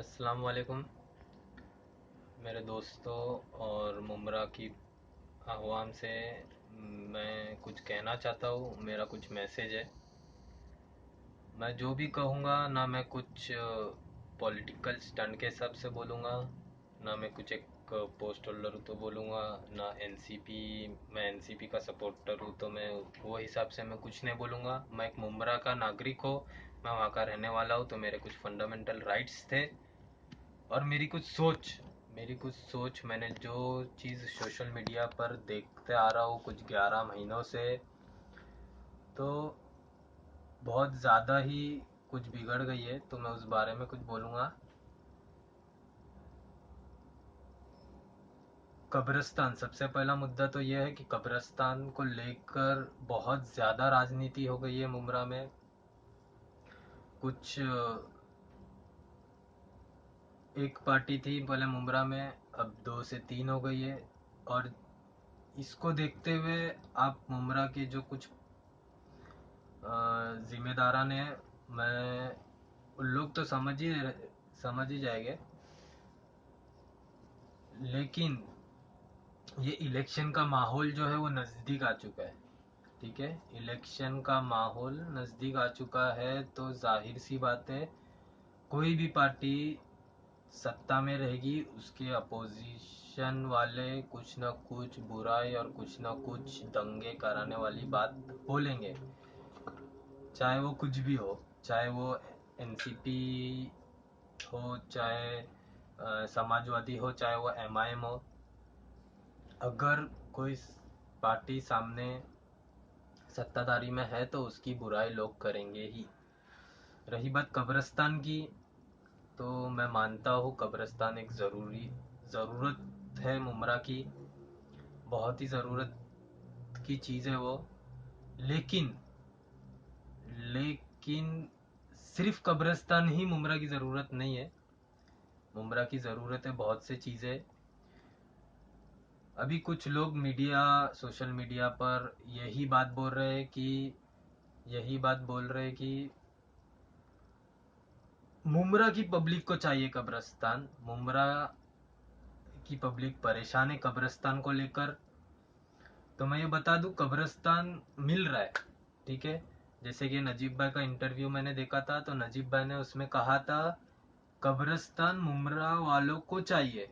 अस्सलाम वालेकुम मेरे दोस्तों और मुमरा की अवाम से। मैं कुछ कहना चाहता हूँ, मेरा कुछ मैसेज है। मैं जो भी कहूँगा ना मैं कुछ पॉलिटिकल स्टंट के हिसाब से बोलूँगा, ना मैं कुछ एक पोस्ट होल्डर हूँ तो बोलूँगा, ना एनसीपी मैं एनसीपी का सपोर्टर हूँ तो मैं वो हिसाब से मैं कुछ नहीं बोलूँगा। मैं एक मुमरा का नागरिक हूँ, मैं वहाँ का रहने वाला हूँ, तो मेरे कुछ फंडामेंटल राइट्स थे और मेरी कुछ सोच मैंने जो चीज़ सोशल मीडिया पर देखते आ रहा हूँ कुछ 11 महीनों से, तो बहुत ज़्यादा ही कुछ बिगड़ गई है, तो मैं उस बारे में कुछ बोलूँगा। कब्रिस्तान, सबसे पहला मुद्दा तो यह है कि कब्रिस्तान को लेकर बहुत ज़्यादा राजनीति हो गई है मुमरा में। कुछ एक पार्टी थी पहले मुमरा में, अब 2 से 3 हो गई है। और इसको देखते हुए आप मुमरा के जो कुछ जिम्मेदारान है, मैं उन लोग तो समझ ही जाएंगे, लेकिन ये इलेक्शन का माहौल जो है वो नज़दीक आ चुका है। ठीक है, इलेक्शन का माहौल नज़दीक आ चुका है, तो जाहिर सी बात है कोई भी पार्टी सत्ता में रहेगी, उसके अपोजिशन वाले कुछ ना कुछ बुराई और कुछ ना कुछ दंगे कराने वाली बात बोलेंगे, चाहे वो कुछ भी हो। चाहे वो एनसीपी हो, चाहे समाजवादी हो, चाहे वो एमआईएम हो। अगर कोई पार्टी सामने सत्ताधारी में है तो उसकी बुराई लोग करेंगे ही। रही बात कब्रिस्तान की, तो मैं मानता हूँ कब्रिस्तान एक ज़रूरत है मुमरा की, बहुत ही ज़रूरत की चीज़ है वो। लेकिन लेकिन सिर्फ कब्रिस्तान ही मुमरा की ज़रूरत नहीं है। मुमरा की ज़रूरत है बहुत सी चीज़ें। अभी कुछ लोग सोशल मीडिया पर यही बात बोल रहे हैं कि मुमरा की पब्लिक को चाहिए कब्रिस्तान। मुमरा की पब्लिक परेशान है कब्रिस्तान को लेकर। तो मैं ये बता दूं, कब्रिस्तान मिल रहा है। ठीक है, जैसे कि नजीब भाई का इंटरव्यू मैंने देखा था, तो नजीब भाई ने उसमें कहा था कब्रिस्तान मुमरा वालों को चाहिए।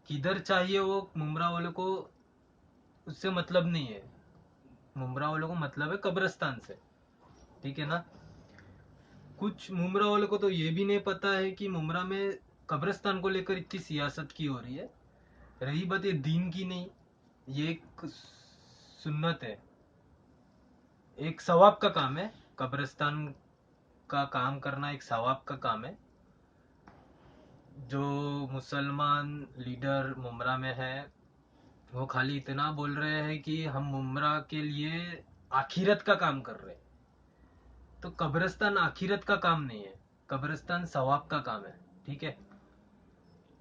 किधर चाहिए वो मुमरा वालों को, उससे मतलब नहीं है। मुमरा वालों को मतलब है कब्रिस्तान से। ठीक है ना। कुछ मुमरा वालों को तो ये भी नहीं पता है कि मुमरा में कब्रिस्तान को लेकर इतनी सियासत की हो रही है। रही बात ये दीन की, नहीं, ये एक सुन्नत है, एक सवाब का काम है। कब्रिस्तान का काम करना एक सवाब का काम है। जो मुसलमान लीडर मुमरा में है, वो खाली इतना बोल रहे हैं कि हम मुमरा के लिए आखिरत का काम कर रहे हैं। तो कब्रिस्तान आखिरत का काम नहीं है, कब्रिस्तान सवाब का काम है। ठीक है,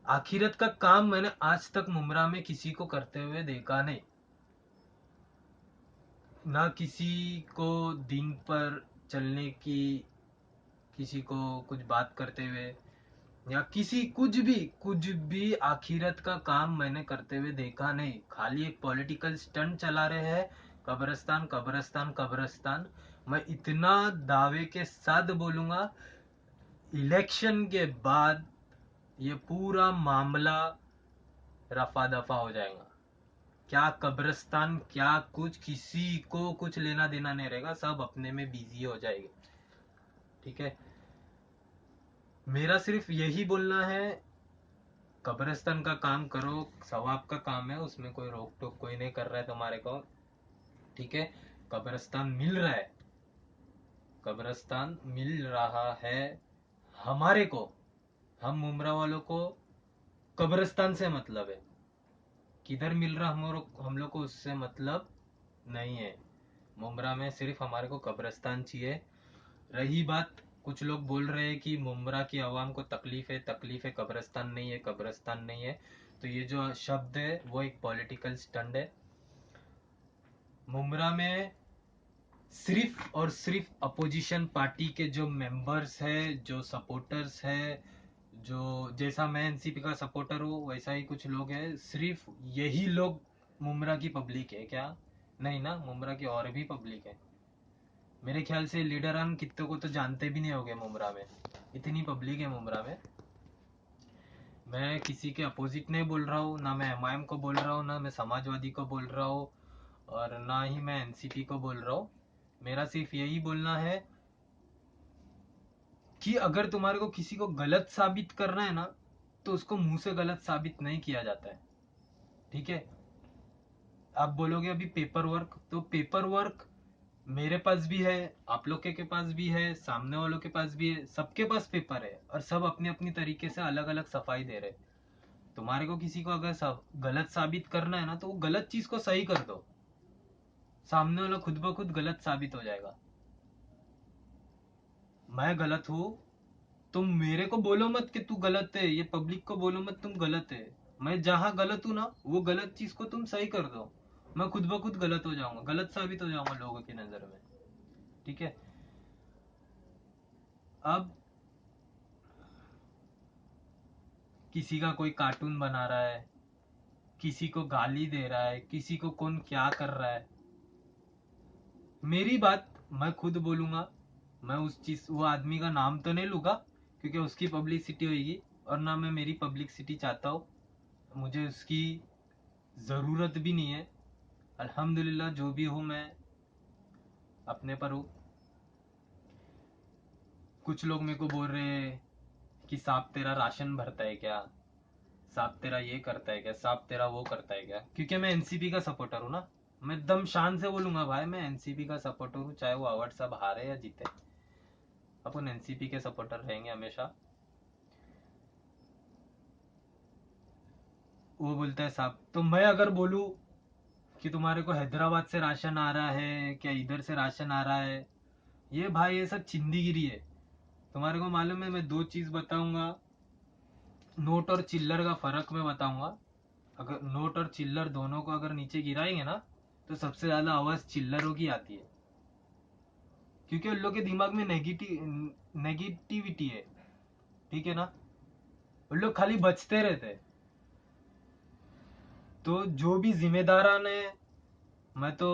आखिरत का काम मैंने आज तक मुमरा में किसी को करते हुए देखा नहीं। ना किसी को दीन पर चलने की, किसी को कुछ बात करते हुए, या किसी कुछ भी आखिरत का काम मैंने करते हुए देखा नहीं। खाली एक पॉलिटिकल स्टंट चला रहे हैं, कब्रिस्तान कब्रिस्तान कब्रिस्तान। मैं इतना दावे के साथ बोलूंगा, इलेक्शन के बाद ये पूरा मामला रफा दफा हो जाएगा। क्या कब्रिस्तान, क्या कुछ, किसी को कुछ लेना देना नहीं रहेगा, सब अपने में बिजी हो जाएंगे। ठीक है, मेरा सिर्फ यही बोलना है, कब्रिस्तान का काम करो, सवाब का काम है, उसमें कोई रोक टोक कोई नहीं कर रहा है तुम्हारे को। ठीक है, कब्रिस्तान मिल रहा है, कब्रिस्तान मिल रहा है हमारे को, हम मुमरा वालों को कब्रिस्तान से मतलब है। किधर मिल रहा हम लोग को उससे मतलब नहीं है। मुमरा में सिर्फ हमारे को कब्रिस्तान चाहिए। रही बात, कुछ लोग बोल रहे हैं कि मुमरा की आवाम को तकलीफ है, कब्रिस्तान नहीं है, कब्रिस्तान नहीं है। तो ये जो शब्द है वो एक पॉलिटिकल स्टंट है। मुमरा में सिर्फ और सिर्फ अपोजिशन पार्टी के जो मेंबर्स है, जो सपोर्टर्स है, जो जैसा मैं एनसीपी का सपोर्टर हूँ वैसा ही कुछ लोग हैं, सिर्फ यही लोग मुमरा की पब्लिक है क्या? नहीं ना, मुमरा की और भी पब्लिक है। मेरे ख्याल से लीडरान कितनों को तो जानते भी नहीं होंगे मुमरा में, इतनी पब्लिक है मुमरा में। मैं किसी के अपोजिट नहीं बोल रहा हूँ, ना मैं एमआईएम को बोल रहा हूँ, ना मैं समाजवादी को बोल रहा हूँ, और ना ही मैं एनसीपी को बोल रहा हूँ। मेरा सिर्फ यही बोलना है कि अगर तुम्हारे को किसी को गलत साबित करना है ना, तो उसको मुंह से गलत साबित नहीं किया जाता है, ठीक है? आप बोलोगे अभी पेपर वर्क, तो पेपर वर्क मेरे पास भी है, आप लोग के पास भी है, सामने वालों के पास भी है, सबके पास पेपर है, और सब अपनी अपनी तरीके से अलग अलग सफाई दे रहे। तुम्हारे को किसी को अगर गलत साबित करना है ना, तो वो गलत चीज को सही कर दो, सामने वाला खुद ब खुद गलत साबित हो जाएगा। मैं गलत हूँ, तुम मेरे को बोलो मत कि तू गलत है, ये पब्लिक को बोलो मत तुम गलत है। मैं जहां गलत हूँ ना, वो गलत चीज को तुम सही कर दो, मैं खुद ब खुद गलत हो जाऊंगा, गलत साबित हो जाऊंगा लोगों की नजर में, ठीक है? अब किसी का कोई कार्टून बना रहा है, किसी को गाली दे रहा है, किसी को कौन क्या कर रहा है, मेरी बात मैं खुद बोलूंगा। मैं उस चीज वो आदमी का नाम तो नहीं लूंगा, क्योंकि उसकी पब्लिसिटी होगी, और ना मैं मेरी पब्लिसिटी चाहता हूँ, मुझे उसकी ज़रूरत भी नहीं है। अल्हम्दुलिल्लाह जो भी हूँ मैं अपने पर हूँ। कुछ लोग मेरे को बोल रहे हैं कि सांप तेरा राशन भरता है क्या, सांप तेरा ये करता है क्या, सांप तेरा वो करता है क्या, क्योंकि मैं एनसीपी का सपोर्टर हूँ ना। मैं एकदम शान से बोलूंगा भाई, मैं एनसीपी का सपोर्टर हूँ, चाहे वो अवार्ड सब हारे या जीते, अपन एनसीपी के सपोर्टर रहेंगे हमेशा। वो बोलता है साहब, तो मैं अगर बोलूँ कि तुम्हारे को हैदराबाद से राशन आ रहा है क्या, इधर से राशन आ रहा है, ये भाई ये सब चिंदीगिरी है। तुम्हारे को मालूम है, मैं दो चीज बताऊंगा, नोट और चिल्लर का फर्क मैं बताऊंगा। अगर नोट और चिल्लर दोनों को अगर नीचे गिराएंगे ना, तो सबसे ज्यादा आवाज चिल्लरों की आती है, क्योंकि उन लोग के दिमाग में नेगेटिविटी है, ठीक है ना? उन लोग खाली बचते रहते हैं। तो जो भी जिम्मेदारान है, मैं तो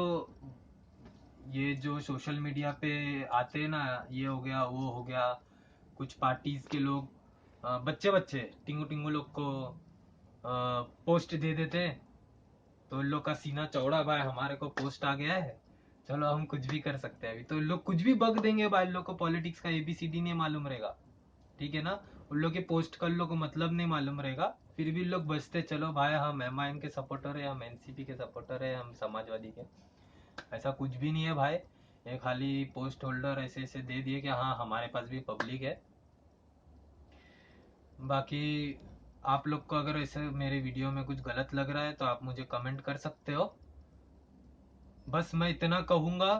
ये जो सोशल मीडिया पे आते हैं ना, ये हो गया वो हो गया, कुछ पार्टीज के लोग बच्चे बच्चे टिंगू टिंगू लोग को पोस्ट दे देते, तो इन लोग का सीना चौड़ा, भाई हमारे को पोस्ट आ गया है, चलो हम कुछ भी कर सकते हैं। अभी तो इन लोग कुछ भी बग देंगे भाई, इन लोग को पॉलिटिक्स का एबीसीडी नहीं मालूम रहेगा, ठीक है ना? उन लोग के पोस्ट का लोग को मतलब नहीं मालूम रहेगा, फिर भी लोग बचते, चलो भाई हम एमआईएम के सपोर्टर है, हम एनसीपी के सपोर्टर है, हम समाजवादी के। ऐसा कुछ भी नहीं है भाई, ये खाली पोस्ट होल्डर ऐसे ऐसे दे दिए कि हाँ हमारे पास भी पब्लिक है। बाकी आप लोग को अगर ऐसे मेरे वीडियो में कुछ गलत लग रहा है तो आप मुझे कमेंट कर सकते हो। बस मैं इतना कहूंगा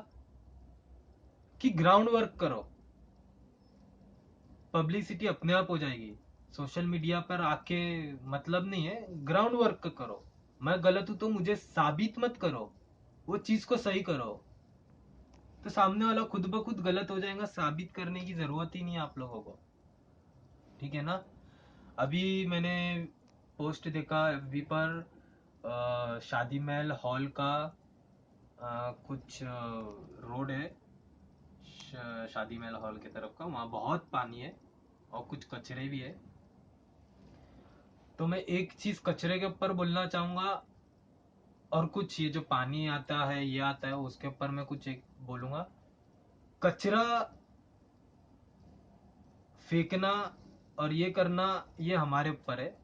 कि ग्राउंड वर्क करो, पब्लिसिटी अपने आप हो जाएगी। सोशल मीडिया पर आके मतलब नहीं है, ग्राउंड वर्क करो। मैं गलत हूं तो मुझे साबित मत करो, वो चीज को सही करो, तो सामने वाला खुद ब खुद गलत हो जाएगा, साबित करने की जरूरत ही नहीं है आप लोगों को, ठीक है ना? अभी मैंने पोस्ट देखा एफबी पर, शादी महल हॉल का कुछ रोड है, शादी महल हॉल की तरफ का, वहाँ बहुत पानी है और कुछ कचरे भी है। तो मैं एक चीज कचरे के ऊपर बोलना चाहूंगा, और कुछ ये जो पानी आता है ये आता है उसके ऊपर मैं कुछ एक बोलूंगा। कचरा फेंकना और ये करना ये हमारे ऊपर है।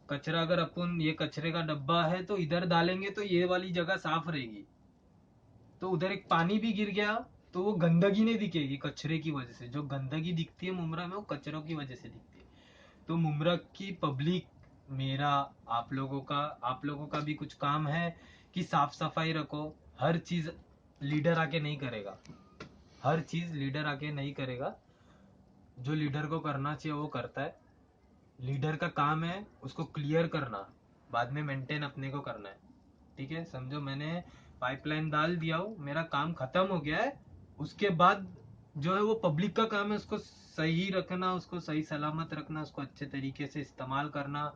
कचरा अगर अपन ये कचरे का डब्बा है तो इधर डालेंगे तो ये वाली जगह साफ रहेगी, तो उधर एक पानी भी गिर गया तो वो गंदगी नहीं दिखेगी, कचरे की वजह से जो गंदगी दिखती है मुमरा में वो कचरों की वजह से दिखती है। तो मुमरा की पब्लिक, मेरा, आप लोगों का भी कुछ काम है कि साफ सफाई रखो। हर चीज लीडर आके नहीं करेगा, हर चीज लीडर आके नहीं करेगा, जो लीडर को करना चाहिए वो करता है। लीडर का काम है उसको क्लियर करना, बाद में मेंटेन अपने को करना है, ठीक है? समझो मैंने पाइपलाइन डाल दिया हूँ, मेरा काम खत्म हो गया है, उसके बाद जो है वो पब्लिक का काम है, उसको सही रखना, उसको सही सलामत रखना, उसको अच्छे तरीके से इस्तेमाल करना,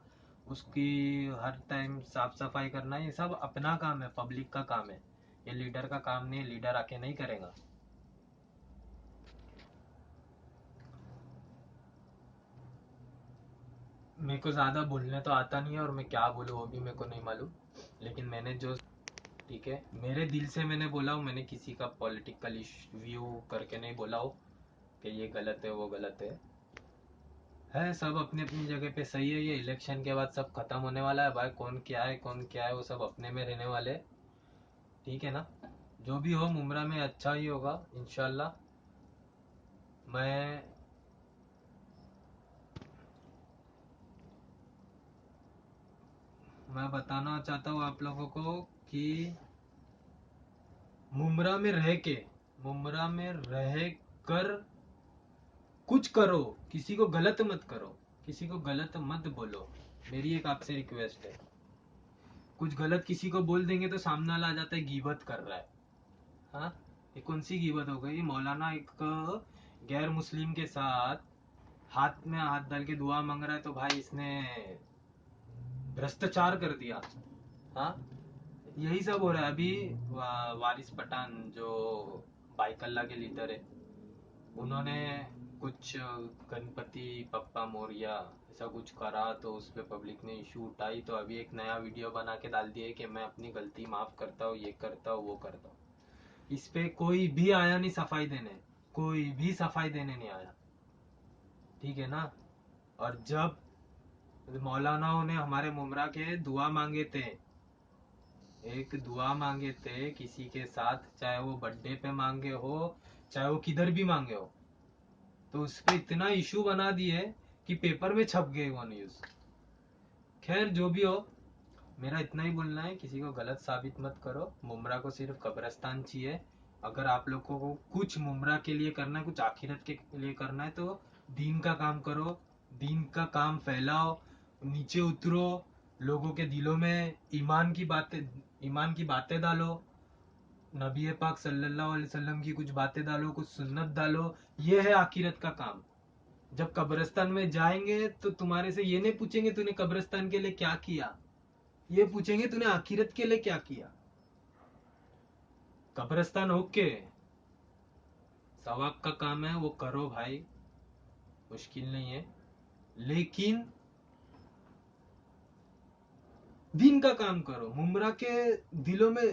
उसकी हर टाइम साफ सफाई करना, ये सब अपना काम है, पब्लिक का काम है। ये लीडर का काम नहीं, लीडर आके नहीं करेगा। मेरे को ज़्यादा बोलने तो आता नहीं है, और मैं क्या बोलूँ वो भी मेरे को नहीं मालूम, लेकिन मैंने जो, ठीक है, मेरे दिल से मैंने बोला हूँ, मैंने किसी का पॉलिटिकल व्यू करके नहीं बोला हो कि ये गलत है वो गलत है सब अपनी अपनी जगह पे सही है। ये इलेक्शन के बाद सब खत्म होने वाला है भाई, कौन क्या है वो सब अपने में रहने वाले हैं, ठीक है ना। जो भी हो मुमरा में अच्छा ही होगा इंशाल्लाह। मैं मैं बताना चाहता हूँ आप लोगों को कि मुमरा में रह के, मुमरा में रह कर कुछ करो, किसी को गलत मत करो, किसी को गलत मत बोलो, मेरी एक आपसे रिक्वेस्ट है। कुछ गलत किसी को बोल देंगे तो सामने वाला आ जाता है गीबत कर रहा है। हाँ, ये कौन सी गीबत हो गई? मौलाना एक गैर मुस्लिम के साथ हाथ में हाथ डाल के दुआ मांग रहा है, तो भाई इसने भ्रष्टाचार कर दिया। हाँ, यही सब हो रहा है अभी। वारिस पठान जो बाइकल्ला के लीडर है, उन्होंने कुछ गणपति पप्पा मोरिया ऐसा कुछ करा, तो उस पर पब्लिक ने इशू उठाई, तो अभी एक नया वीडियो बना के डाल दिया कि मैं अपनी गलती माफ करता हूँ, ये करता हूँ वो करता हूँ। इस पे कोई भी आया नहीं सफाई देने, कोई भी सफाई देने नहीं आया, ठीक है ना। और जब मौलानाओं ने हमारे मुमरा के दुआ मांगे थे, एक दुआ मांगे थे किसी के साथ, चाहे वो बर्थडे पे मांगे हो, चाहे वो किधर भी मांगे हो, तो उस पे इतना इशू बना दिए कि पेपर में छप गए वो न्यूज। खैर जो भी हो, मेरा इतना ही बोलना है, किसी को गलत साबित मत करो। मुमरा को सिर्फ कब्रस्तान चाहिए। अगर आप लोगों को कुछ मुमरा के लिए करना है, कुछ आखिरत के लिए करना है, तो दीन का काम करो, दीन का काम फैलाओ, नीचे उतरो, लोगों के दिलों में ईमान की बातें डालो, नबी पाक सल्लल्लाहु अलैहि वसल्लम की कुछ बातें डालो, कुछ सुन्नत डालो। ये है आखिरत का काम। जब कब्रिस्तान में जाएंगे तो तुम्हारे से ये नहीं पूछेंगे तूने कब्रिस्तान के लिए क्या किया, ये पूछेंगे तूने आखिरत के लिए क्या किया। कब्रिस्तान होके सवाब का काम है, वो करो भाई, मुश्किल नहीं है, लेकिन दीन का काम करो, मुमरा के दिलों में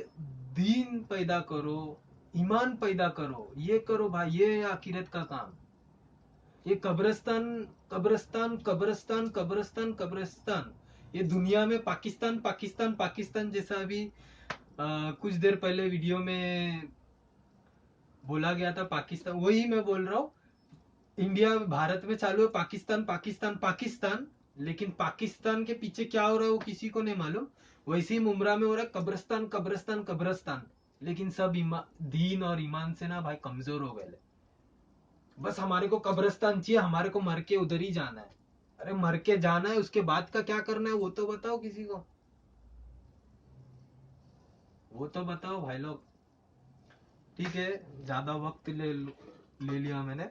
दीन पैदा करो, ईमान पैदा करो, ये करो भाई, ये है आखिरत का काम। ये कब्रिस्तान कब्रिस्तान कब्रिस्तान कब्रिस्तान कब्रिस्तान, ये दुनिया में पाकिस्तान पाकिस्तान पाकिस्तान जैसा अभी कुछ देर पहले वीडियो में बोला गया था, पाकिस्तान, वही मैं बोल रहा हूँ। इंडिया भारत में चालू है पाकिस्तान पाकिस्तान पाकिस्तान, लेकिन पाकिस्तान के पीछे क्या हो रहा है वो किसी को नहीं मालूम। वैसे ही मुमरा में हो रहा है कब्रिस्तान कब्रिस्तान कब्रिस्तान, लेकिन सब दीन और ईमान से ना भाई कमजोर हो गए। बस हमारे को कब्रिस्तान चाहिए, हमारे को मर के उधर ही जाना है। अरे मर के जाना है, उसके बाद का क्या करना है वो तो बताओ किसी को, वो तो बताओ भाई लोग। ठीक है, ज्यादा वक्त ले लिया मैंने,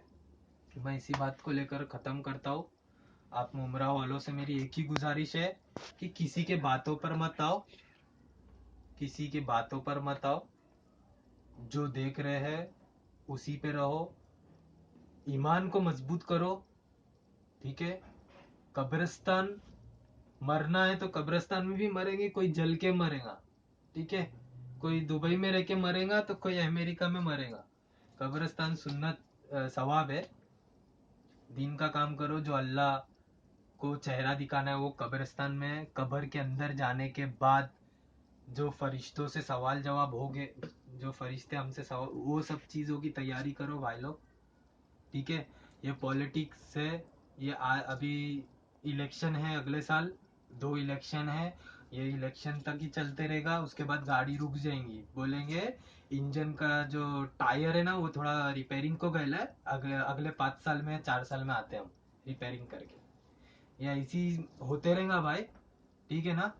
मैं इसी बात को लेकर खत्म करता हूँ। आप मुमरा वालों से मेरी एक ही गुजारिश है कि किसी के बातों पर मत आओ, किसी के बातों पर मत आओ, जो देख रहे हैं उसी पे रहो, ईमान को मजबूत करो, ठीक है। कब्रिस्तान, मरना है तो कब्रिस्तान में भी मरेंगे, कोई जल के मरेगा, ठीक है, कोई दुबई में रह के मरेगा तो कोई अमेरिका में मरेगा। कब्रिस्तान सुन्नत सवाब है। दीन का काम करो, जो अल्लाह को चेहरा दिखाना है वो कब्रिस्तान में, कब्र के अंदर जाने के बाद जो फरिश्तों से सवाल जवाब होंगे, जो फरिश्ते हमसे सवाल, वो सब चीज़ों की तैयारी करो भाई लोग, ठीक है। ये पॉलिटिक्स है, ये अभी इलेक्शन है, अगले साल 2 इलेक्शन है, ये इलेक्शन तक ही चलते रहेगा, उसके बाद गाड़ी रुक जाएंगी, बोलेंगे इंजन का जो टायर है ना वो थोड़ा रिपेयरिंग को गया है, अगले अगले 5 साल में 4 साल में आते हैं हम रिपेयरिंग करके। ये ऐसी होते रहेगा भाई, ठीक है ना।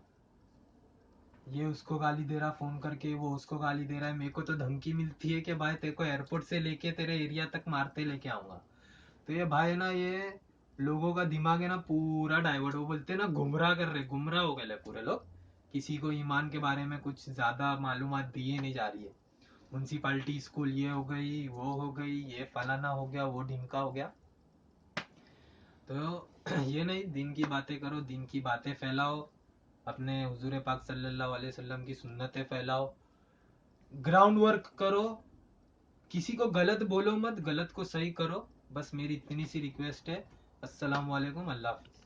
ये उसको गाली दे रहा फोन करके, वो उसको गाली दे रहा है, मेरे को तो धमकी मिलती है कि भाई तेरे को एयरपोर्ट से लेके तेरे एरिया तक मारते लेके आऊंगा। तो ये भाई ना, ये लोगों का दिमाग है ना पूरा डाइवर्ट, वो बोलते हैं ना गुमराह कर रहे, गुमराह हो गए पूरे लोग। किसी को ईमान के बारे में कुछ ज्यादा मालूमात दिए नहीं जा रही है। म्यूनसिपालिटी स्कूल ये हो गई, वो हो गई, ये फलाना हो गया, वो ढिमका हो गया। तो ये नहीं, दिन की बातें करो, दिन की बातें फैलाओ, अपने हुजूर पाक सल्लल्लाहु अलैहि वसल्लम की सुन्नतें फैलाओ, ग्राउंड वर्क करो, किसी को गलत बोलो मत, गलत को सही करो। बस मेरी इतनी सी रिक्वेस्ट है। अस्सलाम वालेकुम, अल्लाह हाफिज़।